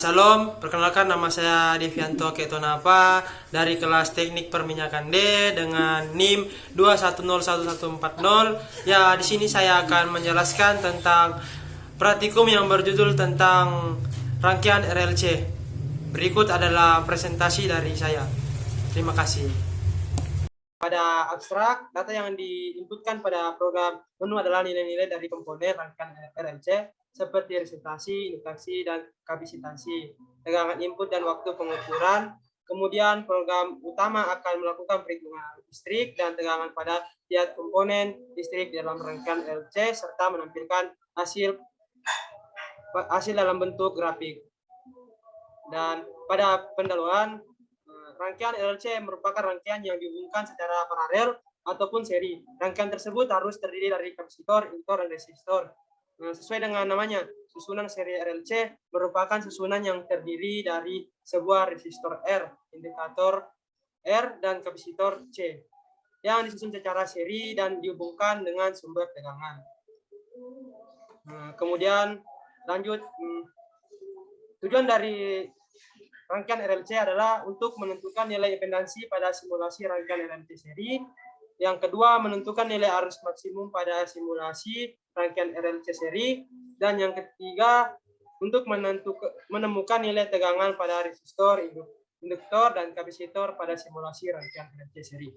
Salam, perkenalkan nama saya Devianto Ketonapa dari kelas Teknik Perminyakan D dengan NIM 2101140. Ya, di sini saya akan menjelaskan tentang praktikum yang berjudul tentang rangkaian RLC. Berikut adalah presentasi dari saya. Terima kasih. Pada abstrak, data yang diinputkan pada program menu adalah nilai-nilai dari komponen rangkaian RLC seperti resistasi, induksi, dan kapasitasi, tegangan input dan waktu pengukuran. Kemudian program utama akan melakukan perhitungan listrik dan tegangan pada tiap komponen listrik dalam rangkaian RLC serta menampilkan hasil dalam bentuk grafik. Dan pada pendahuluan, rangkaian RLC merupakan rangkaian yang dihubungkan secara paralel ataupun seri. Rangkaian tersebut harus terdiri dari kapasitor, inductor, dan resistor. Sesuai dengan namanya, susunan seri RLC merupakan susunan yang terdiri dari sebuah resistor R, indikator R, dan kapasitor C yang disusun secara seri dan dihubungkan dengan sumber tegangan. Kemudian lanjut, tujuan dari rangkaian RLC adalah untuk menentukan nilai impedansi pada simulasi rangkaian RLC seri. Yang kedua, menentukan nilai arus maksimum pada simulasi rangkaian RLC seri. Dan yang ketiga, untuk menemukan nilai tegangan pada resistor, induktor, dan kapasitor pada simulasi rangkaian RLC seri.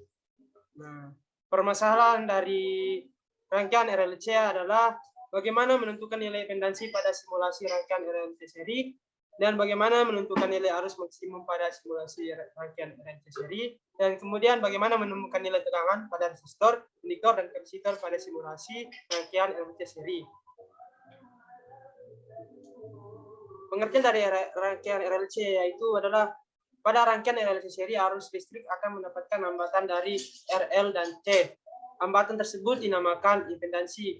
Nah, permasalahan dari rangkaian RLC adalah bagaimana menentukan nilai impedansi pada simulasi rangkaian RLC seri, dan bagaimana menentukan nilai arus maksimum pada simulasi rangkaian RLC seri, dan kemudian bagaimana menemukan nilai tegangan pada resistor, induktor, dan kapasitor pada simulasi rangkaian RLC seri. Pengertian dari rangkaian RLC yaitu adalah pada rangkaian RLC seri arus listrik akan mendapatkan hambatan dari RL dan C. Hambatan tersebut dinamakan impedansi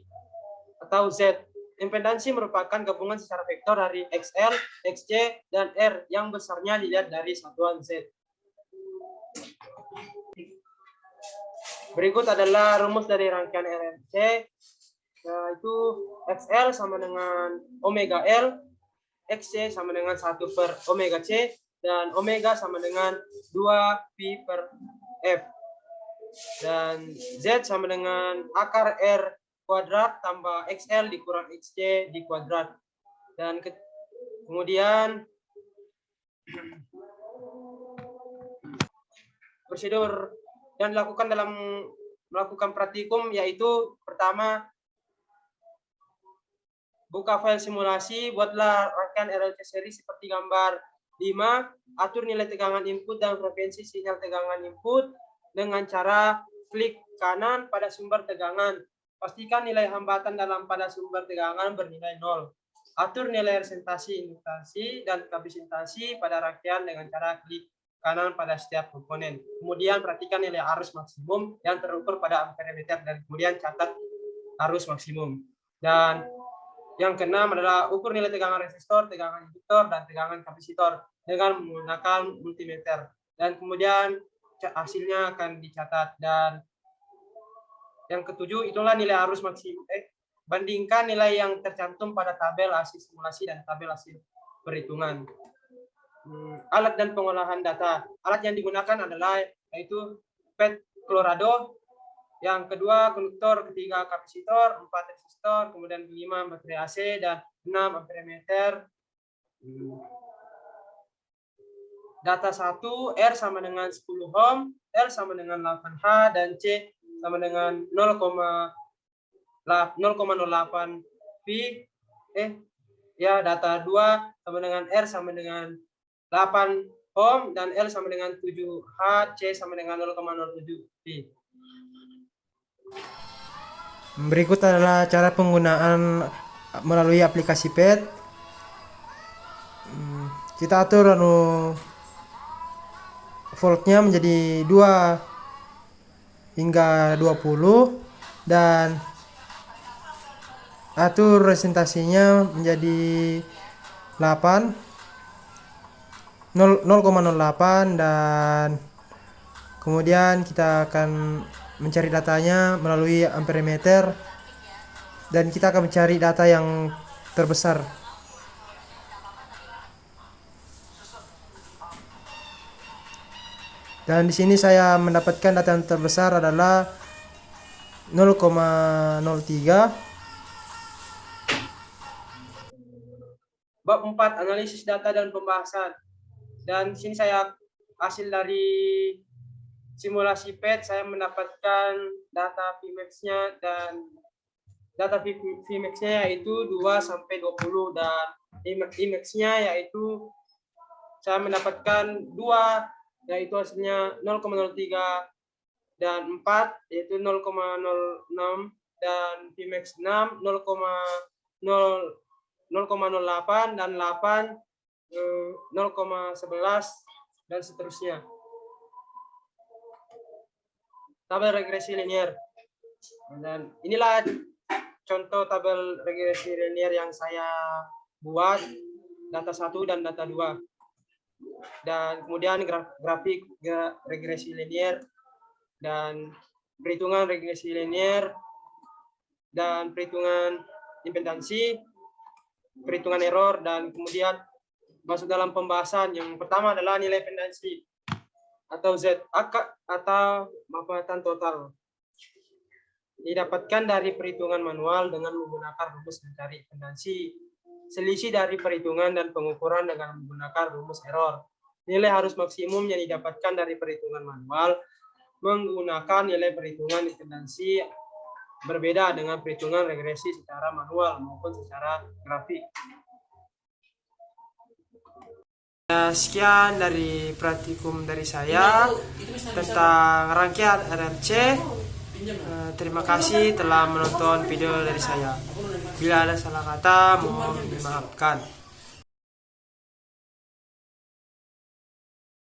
atau Z. Impedansi merupakan gabungan secara vektor dari XL, XC, dan R yang besarnya dilihat dari satuan Z. Berikut adalah rumus dari rangkaian RLC, yaitu XL sama dengan omega L, XC sama dengan 1 per omega C, dan omega sama dengan 2 pi per F. Dan Z sama dengan akar R kuadrat tambah XL dikurang XC di kuadrat. Dan kemudian prosedur yang dilakukan dalam melakukan praktikum yaitu pertama, buka file simulasi, buatlah rangkaian RLC seri seperti gambar 5, atur nilai tegangan input dan frekuensi sinyal tegangan input dengan cara klik kanan pada sumber tegangan. Pastikan nilai hambatan dalam pada sumber tegangan bernilai 0. Atur nilai resistasi, induksi, dan kapasitasi pada rangkaian dengan cara klik kanan pada setiap komponen. Kemudian perhatikan nilai arus maksimum yang terukur pada amperemeter dan kemudian catat arus maksimum. Dan yang keenam adalah ukur nilai tegangan resistor, tegangan induktor, dan tegangan kapasitor dengan menggunakan multimeter. Dan kemudian hasilnya akan dicatat. Dan yang ketujuh, itulah nilai arus maksimum. Bandingkan nilai yang tercantum pada tabel hasil simulasi dan tabel hasil perhitungan. Alat dan pengolahan data. Alat yang digunakan adalah yaitu PET Colorado, yang kedua konduktor, ketiga kapasitor, 4 resistor, kemudian 5 baterai AC, dan 6 amperemeter. Data 1, R sama dengan 10 ohm, L sama dengan 8H, dan C sama dengan 0,08 pi. Data 2 sama dengan R sama dengan 8 ohm, dan L sama dengan 7H, C sama dengan 0,07 pi. Berikut adalah cara penggunaan melalui aplikasi PET. Kita atur voltnya menjadi 2 hingga 20 dan atur resistasinya menjadi 0,08 dan kemudian kita akan mencari datanya melalui amperemeter dan kita akan mencari data yang terbesar. Dan di sini saya mendapatkan data yang terbesar adalah 0,03. Bab 4, analisis data dan pembahasan. Dan di sini saya hasil dari simulasi PET, saya mendapatkan data Vmax-nya, dan data Vmax-nya yaitu 2 sampai 20, dan Emax-nya yaitu saya mendapatkan 2, yaitu hasilnya 0,03 dan 4, yaitu 0,06, dan Vmax 6 0,08 dan 8 0,11 dan seterusnya. Tabel regresi linear. Dan inilah contoh tabel regresi linear yang saya buat, data 1 dan data 2. Dan kemudian grafik regresi linear dan perhitungan regresi linear dan perhitungan impedansi, perhitungan error, dan kemudian masuk dalam pembahasan. Yang pertama adalah nilai impedansi atau Z atau muatan total. Didapatkan dari perhitungan manual dengan menggunakan rumus mencari impedansi. Selisih dari perhitungan dan pengukuran dengan menggunakan rumus error. Nilai harus maksimum yang didapatkan dari perhitungan manual menggunakan nilai perhitungan impedansi berbeda dengan perhitungan regresi secara manual maupun secara grafik. Sekian dari praktikum dari saya tentang rangkaian RMC. Terima kasih telah menonton video dari saya. Bila ada salah kata, mohon dimaafkan.